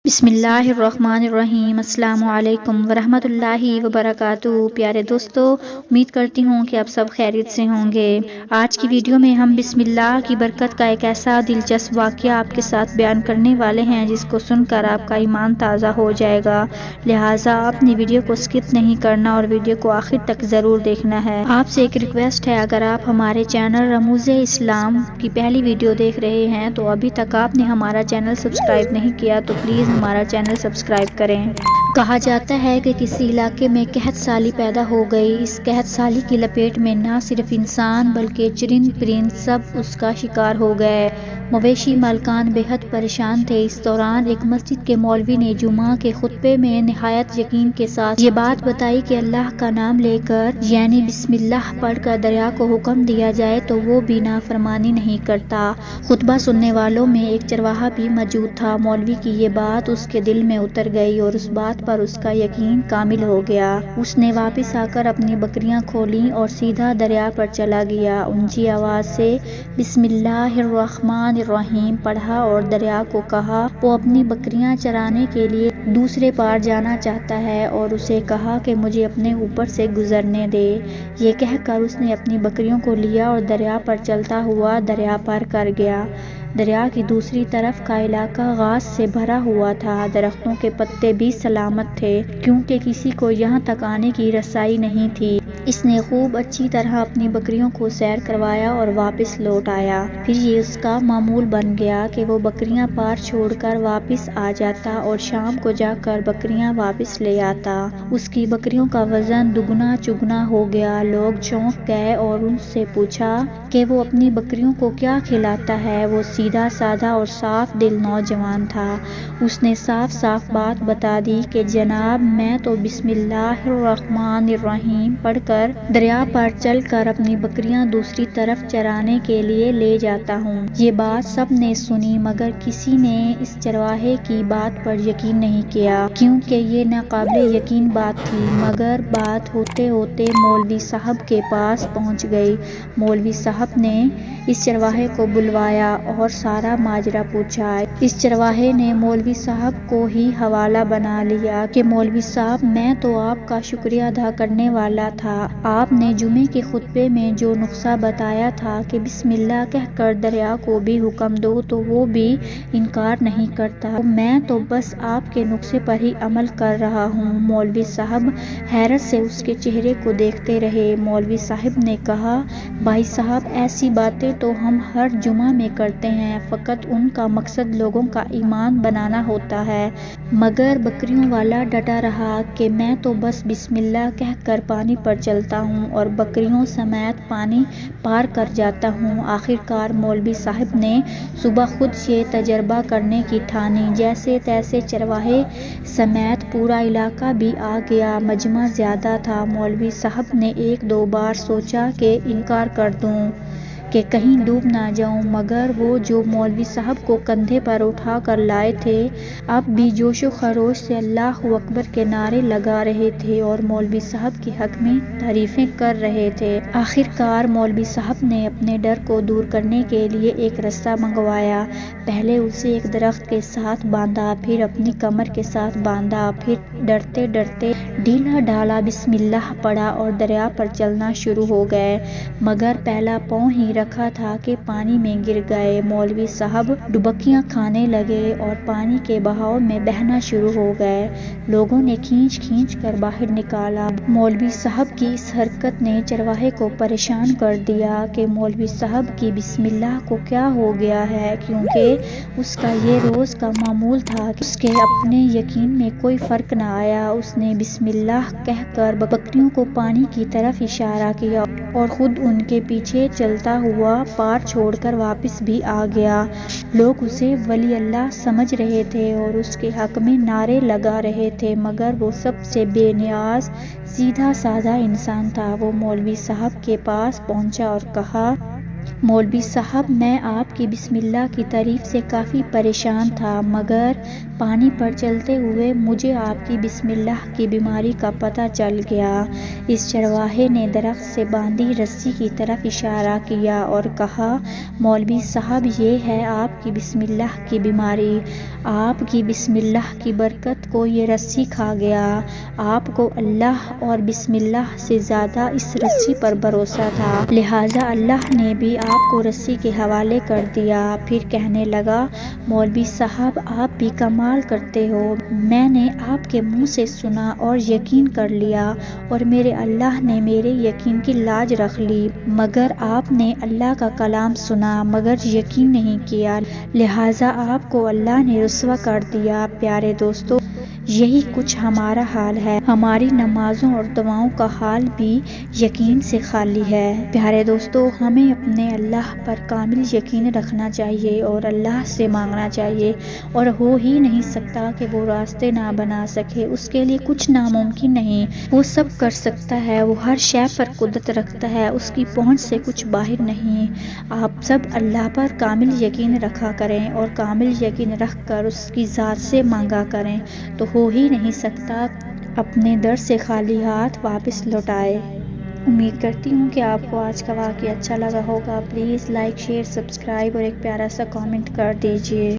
بسم اللہ الرحمن الرحیم۔ السلام علیکم ورحمۃ اللہ وبرکاتہ۔ پیارے دوستو، امید کرتی ہوں کہ آپ سب خیریت سے ہوں گے۔ آج کی ویڈیو میں ہم بسم اللہ کی برکت کا ایک ایسا دلچسپ واقعہ آپ کے ساتھ بیان کرنے والے ہیں جس کو سن کر آپ کا ایمان تازہ ہو جائے گا، لہٰذا آپ نے ویڈیو کو سکپ نہیں کرنا اور ویڈیو کو آخر تک ضرور دیکھنا ہے۔ آپ سے ایک ریکویسٹ ہے، اگر آپ ہمارے چینل رموز اسلام کی پہلی ویڈیو دیکھ رہے ہیں تو ابھی تک آپ نے ہمارا چینل سبسکرائب نہیں کیا تو پلیز ہمارا چینل سبسکرائب کریں۔ کہا جاتا ہے کہ کسی علاقے میں قحط سالی پیدا ہو گئی۔ اس قحط سالی کی لپیٹ میں نہ صرف انسان بلکہ چرند پرند سب اس کا شکار ہو گئے۔ مویشی مالکان بے حد پریشان تھے۔ اس دوران ایک مسجد کے مولوی نے جمعہ کے خطبے میں نہایت یقین کے ساتھ یہ بات بتائی کہ اللہ کا نام لے کر یعنی بسم اللہ پڑھ کر دریا کو حکم دیا جائے تو وہ بھی نافرمانی نہیں کرتا۔ خطبہ سننے والوں میں ایک چرواہا بھی موجود تھا۔ مولوی کی یہ بات اس کے دل میں اتر گئی اور اس بات پر اس کا یقین کامل ہو گیا۔ اس نے واپس آ کر اپنی بکریاں کھولیں اور سیدھا دریا پر چلا گیا۔ اونچی آواز سے بسم اللہ الرحمن الرحیم پڑھا اور دریا کو کہا وہ اپنی بکریاں چرانے کے لیے دوسرے پار جانا چاہتا ہے اور اسے کہا کہ مجھے اپنے اوپر سے گزرنے دے۔ یہ کہہ کر اس نے اپنی بکریوں کو لیا اور دریا پر چلتا ہوا دریا پار کر گیا۔ دریا کی دوسری طرف کا علاقہ گھاس سے بھرا ہوا تھا۔ درختوں کے پتے بھی سلامت تھے کیونکہ کسی کو یہاں تک آنے کی رسائی نہیں تھی۔ اس نے خوب اچھی طرح اپنی بکریوں کو سیر کروایا اور واپس لوٹ آیا۔ پھر یہ اس کا معمول بن گیا کہ وہ بکریاں پار چھوڑ کر واپس آ جاتا اور شام کو جا کر بکریاں واپس لے آتا۔ اس کی بکریوں کا وزن دگنا چگنا ہو گیا۔ لوگ چونک گئے اور ان سے پوچھا کہ وہ اپنی بکریوں کو کیا کھلاتا ہے۔ وہ سیدھا سادہ اور صاف دل نوجوان تھا۔ اس نے صاف صاف بات بتا دی کہ جناب میں تو بسم اللہ الرحمن الرحیم پڑھ کر دریا پر چل کر اپنی بکریاں دوسری طرف چرانے کے لیے لے جاتا ہوں۔ یہ بات سب نے سنی مگر کسی نے اس چرواہے کی بات پر یقین نہیں کیا کیونکہ یہ ناقابل یقین بات تھی۔ مگر بات ہوتے ہوتے مولوی صاحب کے پاس پہنچ گئی۔ مولوی صاحب نے اس چرواہے کو بلوایا اور سارا ماجرا پوچھا۔ اس چرواہے نے مولوی صاحب کو ہی حوالہ بنا لیا کہ مولوی صاحب میں تو آپ کا شکریہ ادا کرنے والا تھا۔ آپ نے جمعے کے خطبے میں جو نسخہ بتایا تھا کہ بسم اللہ کہہ کر دریا کو بھی حکم دو تو وہ بھی انکار نہیں کرتا۔ میں تو بس آپ کے نسخے پر ہی عمل کر رہا ہوں۔ مولوی صاحب حیرت سے اس کے چہرے کو دیکھتے رہے۔ مولوی صاحب نے کہا بھائی صاحب ایسی باتیں تو ہم ہر جمعہ میں کرتے ہیں، فقط ان کا مقصد لوگوں کا ایمان بنانا ہوتا ہے۔ مگر بکریوں والا ڈٹا رہا کہ میں تو بس بسم اللہ کہہ کر پانی پر چلتا ہوں اور بکریوں سمیت پانی پار کر جاتا ہوں۔ آخرکار مولوی صاحب نے صبح خود یہ تجربہ کرنے کی ٹھانی۔ جیسے تیسے چرواہے سمیت پورا علاقہ بھی آ گیا۔ مجمع زیادہ تھا۔ مولوی صاحب نے ایک دو بار سوچا کہ انکار کر دوں کہ کہیں ڈوب نہ جاؤں، مگر وہ جو مولوی صاحب کو کندھے پر اٹھا کر لائے تھے اب بھی جوش و خروش سے اللہ اکبر کے نعرے لگا رہے تھے اور مولوی صاحب کے حق میں تعریفیں کر رہے تھے۔ آخرکار مولوی صاحب نے اپنے ڈر کو دور کرنے کے لیے ایک رسہ منگوایا۔ پہلے اسے ایک درخت کے ساتھ باندھا، پھر اپنی کمر کے ساتھ باندھا، پھر ڈرتے ڈرتے ڈھیلا ڈھالا بسم اللہ پڑھا اور دریا پر چلنا شروع ہو گئے۔ مگر پہلا پاؤں ہی رکھا تھا کہ پانی میں گر گئے۔ مولوی صاحب ڈبکیاں کھانے لگے اور پانی کے بہاؤ میں بہنا شروع ہو گئے۔ لوگوں نے کھینچ کھینچ کر باہر نکالا۔ مولوی صاحب کی اس حرکت نے چرواہے کو پریشان کر دیا کہ مولوی صاحب کی بسم اللہ کو کیا ہو گیا ہے، کیونکہ اس کا یہ روز کا معمول تھا کہ اس کے اپنے یقین میں کوئی فرق نہ آیا۔ اس نے بسم اللہ کہہ کر بکریوں کو پانی کی طرف اشارہ کیا اور خود ان کے پیچھے چلتا ہوا پار چھوڑ کر واپس بھی آ گیا۔ لوگ اسے ولی اللہ سمجھ رہے تھے اور اس کے حق میں نعرے لگا رہے تھے، مگر وہ سب سے بے نیاز سیدھا سادہ انسان تھا۔ وہ مولوی صاحب کے پاس پہنچا اور کہا مولوی صاحب میں آپ کی بسم اللہ کی تعریف سے کافی پریشان تھا، مگر پانی پر چلتے ہوئے مجھے آپ کی بسم اللہ کی بیماری کا پتہ چل گیا۔ اس چرواہے نے درخت سے باندھی رسی کی طرف اشارہ کیا اور کہا، مولوی صاحب یہ ہے آپ کی بسم اللہ کی بیماری۔ آپ کی بسم اللہ کی برکت کو یہ رسی کھا گیا۔ آپ کو اللہ اور بسم اللہ سے زیادہ اس رسی پر بھروسہ تھا، لہٰذا اللہ نے بھی آپ کو رسی کے حوالے کر دیا۔ پھر کہنے لگا، مولوی صاحب آپ بھی کمال کرتے ہو، میں نے آپ کے منہ سے سنا اور یقین کر لیا اور میرے اللہ نے میرے یقین کی لاج رکھ لی، مگر آپ نے اللہ کا کلام سنا مگر یقین نہیں کیا، لہٰذا آپ کو اللہ نے رسوا کر دیا۔ پیارے دوستو، یہی کچھ ہمارا حال ہے، ہماری نمازوں اور دعاؤں کا حال بھی یقین سے خالی ہے۔ پیارے دوستو، ہمیں اپنے اللہ پر کامل یقین رکھنا چاہیے اور اللہ سے مانگنا چاہیے، اور ہو ہی نہیں سکتا کہ وہ راستے نہ بنا سکے، اس کے لیے کچھ ناممکن نہیں، وہ سب کر سکتا ہے، وہ ہر شے پر قدرت رکھتا ہے، اس کی پہنچ سے کچھ باہر نہیں۔ آپ سب اللہ پر کامل یقین رکھا کریں اور کامل یقین رکھ کر اس کی ذات سے مانگا کریں، تو ہو ہی نہیں سکتا اپنے در سے خالی ہاتھ واپس لوٹ آئے۔ امید کرتی ہوں کہ آپ کو آج کا واقعہ اچھا لگا ہوگا۔ پلیز لائک، شیئر، سبسکرائب اور ایک پیارا سا کامنٹ کر دیجیے۔